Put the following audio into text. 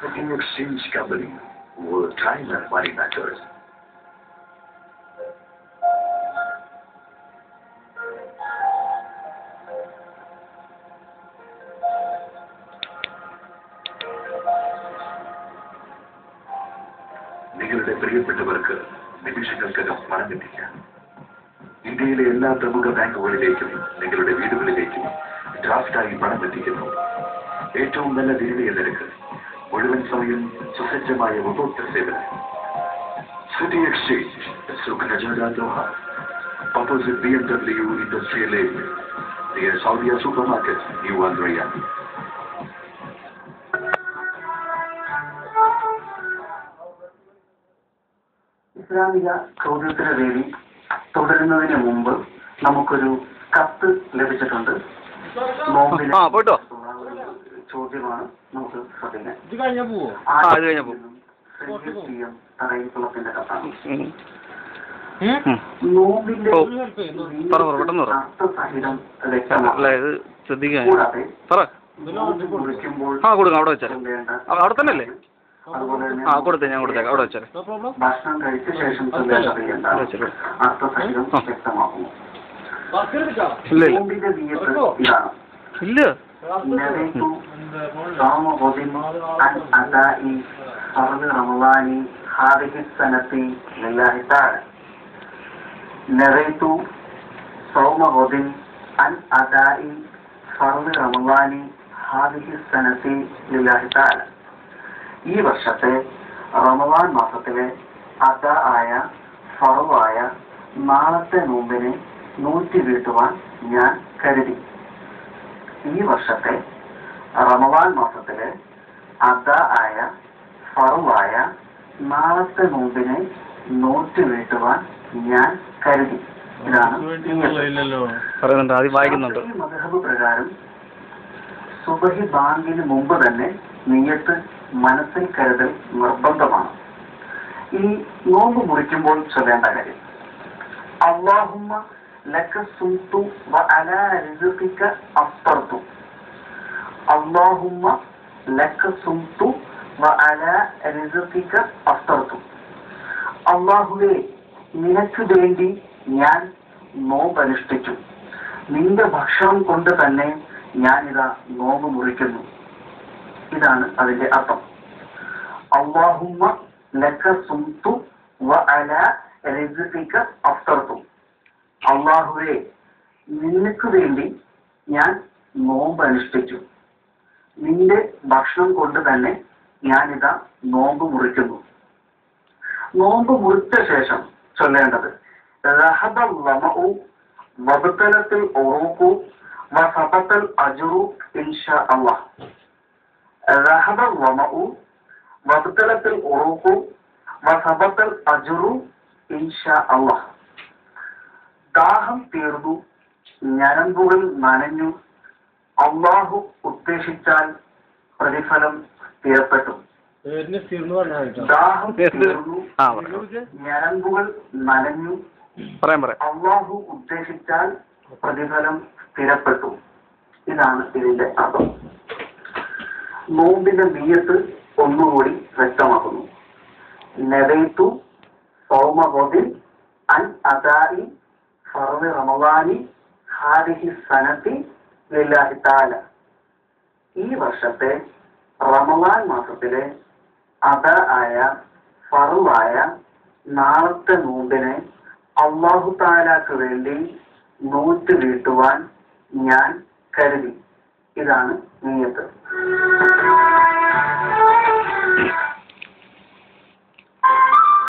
Booking Exchange Company, where time and money matters. നിങ്ങളുടെ പ്രിയപ്പെട്ടവർക്ക് നിമിഷങ്ങൾക്കകം പണം എത്തിക്കാം. ഇന്ത്യയിലെ എല്ലാ പ്രമുഖ ബാങ്കുകളിലേക്കും നിങ്ങളുടെ വീടുകളിലേക്കും ഡ്രാഫ്റ്റായി പണം എത്തിക്കുന്നു. ഏറ്റവും നല്ല വിനിമയ നിരക്ക്, മുഴുവൻ സമയം സുസജ്ജമായ ഉപഭോക്തൃ സേവനം. City exchange, Souq Najada Doha, opposite BMW Industrial Area, near Saudia Supermarket, New Al Rayyan. ഇസ്ലാമിക ചോദ്യോത്തര വേദി തുടരുന്നതിന് മുമ്പ് നമുക്കൊരു കത്ത് ലഭിച്ചിട്ടുണ്ട്. ചോദ്യമാണ് നമുക്ക് ശ്രദ്ധിക്കാൻ. തറയിക്കുളത്തിന്റെ കത്താണ്. നോമ്പിന്റെ അർത്ഥസഹിതം അവിടെ തന്നെയല്ലേ? ഭക്ഷണം കഴിച്ച ശേഷം അർത്ഥസഹിതം വ്യക്തമാക്കുന്നു. നോമ്പിന്റെ നിയത്ത് ഇതാണ്. نويت صوم غد عن أداء فرض رمضان هذه السنة لله تعالى. نويت صوم غد عن أداء فرض رمضان هذه السنة لله تعالى. ഈ വർഷത്തെ റമദാൻ മാസത്തിലെ അദാ ആയ ഫർളായ നാളത്തെ നോമ്പിനെ നൂറ്റി വീട്ടുവാൻ ഞാൻ കരുതി. ഈ വർഷത്തെ റമദാൻ മാസത്തിലെ അദാ ആയ ഫർളായ നാളത്തെ നോമ്പിനെ നൂറ്റി വീട്ടുവാൻ ഞാൻ കരുതി. ഇതാണ് മദ്ഹബ് പ്രകാരം സുബഹി ബാങ്കിന് മുമ്പ് തന്നെ നിയ്യത്ത് മനസ്സിൽ കരുതൽ നിർബന്ധമാണ്. ഈ നോമ്പ് മുറിക്കുമ്പോൾ ചൊല്ലേണ്ട കാര്യം, അല്ലാഹുമ്മ ലക സുംതു വ അലാ റിസ്ഖിക അഫ്തർതു. അല്ലാഹുമ്മ ലക സുംതു വ അലാ റിസ്ഖിക അഫ്തർതു. അല്ലാഹുവേ, നിനക്ക് വേണ്ടി ഞാൻ നോമ്പ് അനുഷ്ഠിച്ചു, നിന്റെ ഭക്ഷണം കൊണ്ട് തന്നെ ഞാനിതാ നോമ്പ് മുറിക്കുന്നു. ഇതാണ് അതിന്റെ അർത്ഥം. അല്ലാഹുമ്മ ലക സുംതു വ അലാ റിസ്ഖിക അഫ്തർതു. അല്ലാഹുവേ, നിനക്ക് വേണ്ടി ഞാൻ നോമ്പ് അനുഷ്ഠിച്ചു, നിന്റെ ഭക്ഷണം കൊണ്ട് തന്നെ ഞാനിതാ നോമ്പ് മുറിക്കുന്നു. നോമ്പ് മുറിച്ച ശേഷം ചൊല്ലേണ്ടത് റഹബൽ ലമഉ വബ്തലത്തിൽ ഉറൂഖു വസബതൽ അജ്റു ഇൻഷാ അല്ലാഹ്. റഹബൽ ലമഉ വബ്തലത്തിൽ ഉറൂഖു വസബതൽ അജ്റു ഇൻഷാ അല്ലാഹ്. ദാഹം തീർന്നു, ഞരമ്പുകൾ നനഞ്ഞു, അള്ളാഹു ഉദ്ദേശിച്ചാൽ പ്രതിഫലം സ്ഥിരപ്പെട്ടു. ദാഹം തീർന്നു, ഞരമ്പുകൾ നനഞ്ഞു, അള്ളാഹു ഉദ്ദേശിച്ചാൽ പ്രതിഫലം സ്ഥിരപ്പെട്ടു. ഇതാണ് ഇതിന്റെ അർത്ഥം. നോമ്പിന്റെ നിയ്യത്ത് ഒന്നുകൂടി വ്യക്തമാക്കുന്നു. നവൈതു സൗമ ഗദിൻ അൻ അദാഇ ഫർള് റമളാനി ഹാദിഹി സനതി ലില്ലാഹി തആല. ഈ വർഷത്തെ റമളാൻ മാസത്തിലെ അദാ ആയ ഫർളായ നാളത്തെ നോമ്പിനെ അല്ലാഹു തആലാക്ക് വേണ്ടി നോറ്റ് വീട്ടുവാൻ ഞാൻ കരുതി. ഇതാണ് നിയ്യത്ത്.